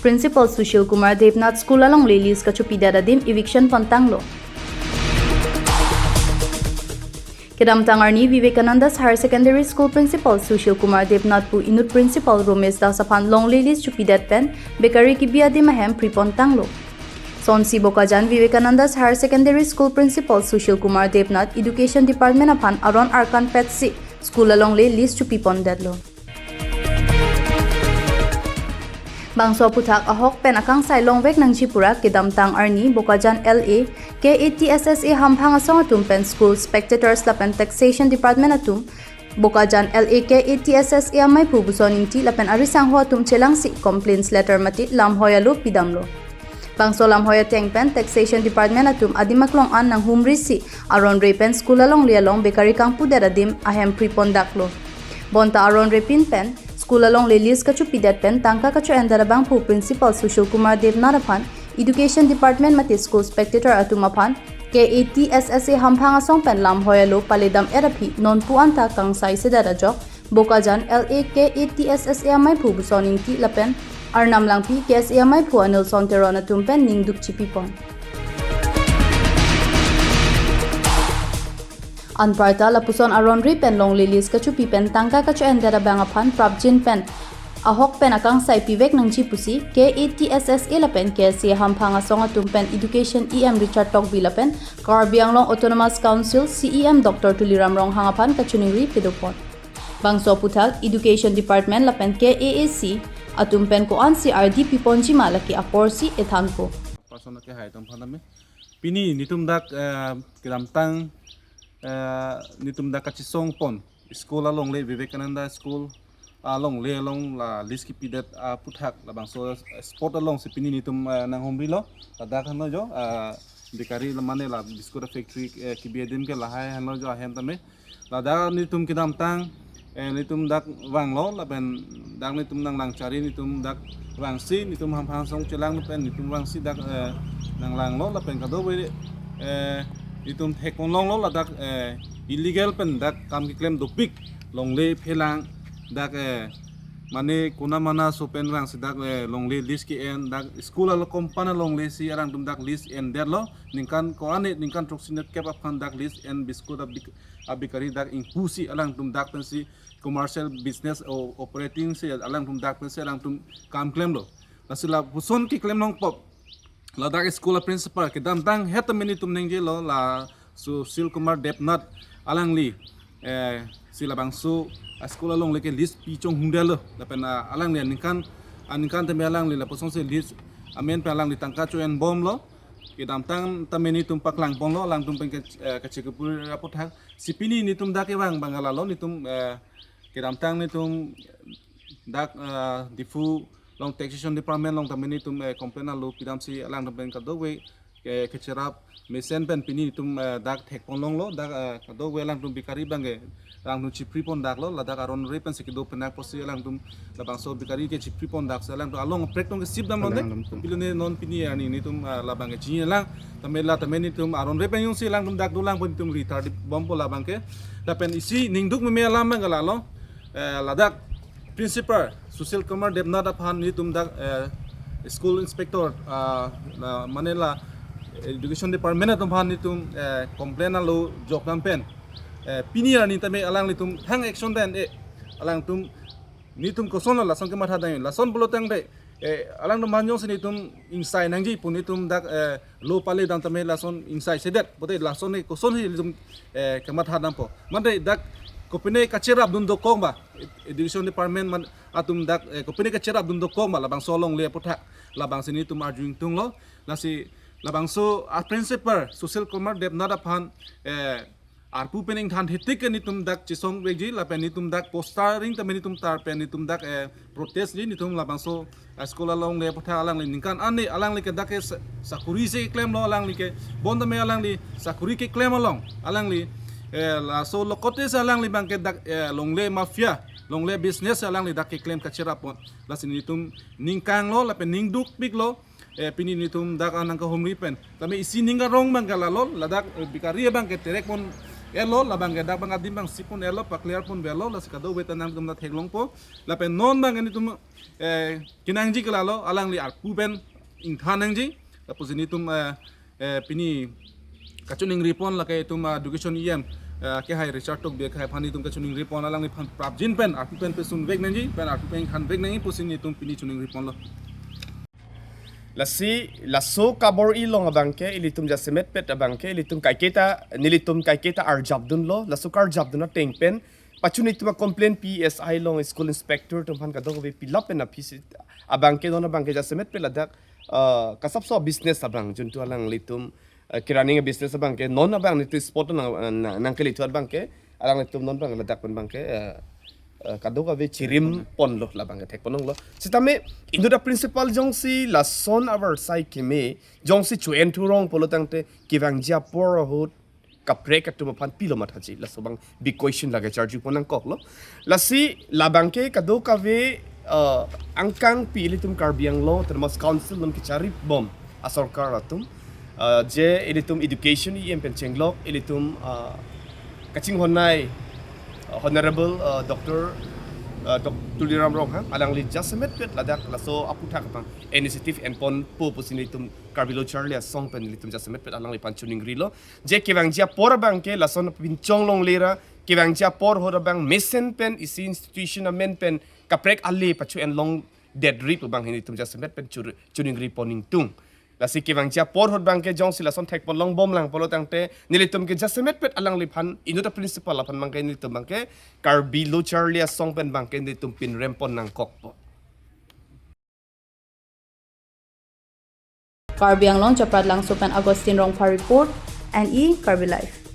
Principal Sushil Kumar Debnath School alongle lease kachopidet adim eviction tang lo. Kedam tangarni Vivekananda Higher Secondary School Principal Sushil Kumar Debnath pu inut Principal Romesh Dasapan longle lease chupidet pen bekari kibiadi mahem pripon tang lo. Sonsi Bokajan Vivekananda Higher Secondary School Principal Sushil Kumar Debnath Education Department upon Aron Arkan Petsi School alongle lease chupipon lo. Bangso putak ahok pen akang sai longvek nang Chipura kedam tang arni Bokajan LA KATSSA hamphang asong atum pen school spectators lapen taxation department atum Bokajan LA KATSSA amai pubuson inti lapen arisang ho atum chelang si complaints letter mati lam hoya lo pidam lo. Bangso lam hoya teng pen taxation department atum adimaklong an nang humrisi aron repen school along lialong bekari kang puder adim ahem pripondak lo. Bonta aron repin pen School along lease kachopidet pen tangka kacho endarabang pu Principal Sushil Kumar Debnath upon Education Department mati school spectator atumapan KATSSA hamphang asong pen lam hoya lo paledam erapi non pu anta kang sai sedara jok Bokajan LA KATSSA mai pu busoning ti lapen arnam lang pi KSA mai pu anil sonteron atumpen ningduk chipipon. Anparta lapuson aron pen long lilis kachupi pen tangka kacho endera bangapan prabjin pen ahok pen akang sai pivek nang chipusi KATSSA lapen KSA hamphanga songa tumpen education EM Richard Tok bilapen Karbianglong Autonomous Council CEM Dr. Tuliram Rong hangapan kachuningri pidopon bangso putal Education Department lapen KAAC atumpen ko an CRD piponji malaki aporsi ethanpo pasona ke hai tom phaname pini nitum dak kiram tang nitum da kachisong pon school along le Vivekananda School along le along la liski pidet puthak la bangso sport along se pini nitum nang homri lo da khano jo dikari la mane la biscuit factory ki biedim ke la hai hano jo ahem tame la da nitum kidam tang nitum dak wang lo la ben dak nitum nang lang chari nitum dak wang si nitum ham ham song chelang pen nitum wang si dak nang lang lo la pen kado we itum thekon long lo ladak illegal pen dak kam ki claim dopik long le phelang dak mane kuna mana so pen rang sidak long le list ki en dak school al kompana long le si arang dum dak list en der lo ningkan ko ane ningkan troxinet cap up kan dak list en biscuit abikari dak inkusi alang dum dak pen si commercial business o operating si alang dum dak pen si alang dum kam claim lo nasila puson ki claim long pop Ladak school principal ke dam het menitum nengje lo la Sushil Kumar Debnath alangli sila bangsu school along leke list pichong hundelo la pena alangli ninkan teme alangli la posong se list amen pe alangli tangka choen bom lo ke dam tang tamenitum paklang pong lo lang tum pen ke chekupur rapot hak sipini nitum dak ewang bangala lo nitum ke dam tang nitum dak difu long taxation department long tameni tum complain lo pidam si alang pen kado we ke cherap mesen pen pini tum dak thek pon long lo dak kado we alang tum bikari bange lang tum chipri pon dak lo la dak aron re pen se kido penak posi alang tum la bangso bikari ke chipri pon dak alang tum along prek tong ke sip dam londe pilone non pini ani ni tum la bange chi lang tamela tameni tum aron re pen yung si alang tum dak dulang pen tum retard bom pola bangke da pen isi ningduk me alam ngala lo la dak Principal Sushil Kumar Debnath upon nitum dak school inspector Manila Education Department upon nitum complain lo jok pen pinier ni tame alang nitum hang action den alang tum nitum koson la son ke matha dai la son bolotang de alang no manjong se nitum insai nangji punitum dak lo pale dan tame la son insai sedet bote la son ko son nitum ke matha dam po mande dak kopine kachera abdun do kong ba education department man atum dak kopine kachera abdun do kong ba labang solong le potha labang sini tum arjung tung lo nasi labang so principal Sushil Kumar Debnath upon arpu pening than hitik ni tum dak chisong reji la pen ni tum dak postering tameni tum tar pen ni tum dak protest ni tum labang so sekolah long le potha alang le ningkan ane alang le ke dak sakuri se claim lo alang le ke bonda me alang le sakuri ke claim along alang le la so lokote sa lang libang ke dak longle mafia longle business sa lang li dak ke claim kachera pon la sinitum ningkang lo la pen ningduk pik lo pini nitum dak anang ka homri pen tame isi ninga rong bangala lo la dak bikari bang ke terek pon elo labang ke dak bang adim bang sipon elo pa clear pon belo la sikado wetanang tum na theglong po la pen non bang ni tum kinang ji kelalo alang li arpu pen ing thanang ji la puzini tum pini kachuning ripon la ke tum education em ke hai richard tok be khai phani tum kachuning ripon alang ni phan prap jin pen arpu pen pe sun vek nang ji pen arpu pen khan vek nang ji pusini tum pini chuning ripon lo lasi laso kabor ilong abangke ilitum jasemet pet abangke ilitum nilitum kaiketa arjab dun lo laso kar jab dun na tengpen pachuni tuma complain PSI long school inspector tum han kadong we pilap na pisi abangke don abangke jasemet pe ladak kasap so business abang juntu alang litum kirani business abangke non abang nitu spot nang kelitu abangke alang litum non bang ladak pen bangke kadoga ve chirim pon lo labang thek ponong lo sitame indo da principal jongsi la son our sai kime jongsi chuen turong polotangte kivang ja por hot kapre ka tuma pan pilo mathaji la sobang big question laga charge ponang kok lo la si labang ke kadoka ve angkang pilitum karbiang lo termas council lon kichari bom asorkar atum je ilitum education i empenchenglo ilitum kaching honai Honorable Dr. Tuliram Rong alang li jasemet pet ladak laso aputa kapang initiative and pon po pusinitum karbilo charlie song pen litum jasemet pet alang li panchuning rilo je kevang jia por bang ke lason pinchong long lera kevang jia por hora bang mesen pen isi institution men pen kaprek ali pachu en long dead rip bang hinitum jasemet pen chuning riponing tung lasi kivang jia por hot bang ke jong sila son thek pon long bom lang polo tangte nilitum ke jasemet pet alang liphan inuta principal apan bang ke nilitum bang ke karbilo charlie song pen bang ke nilitum pin rempon nang kokpo Karbiang long chaprat lang supan Agustin Rong for report and Karbi Life.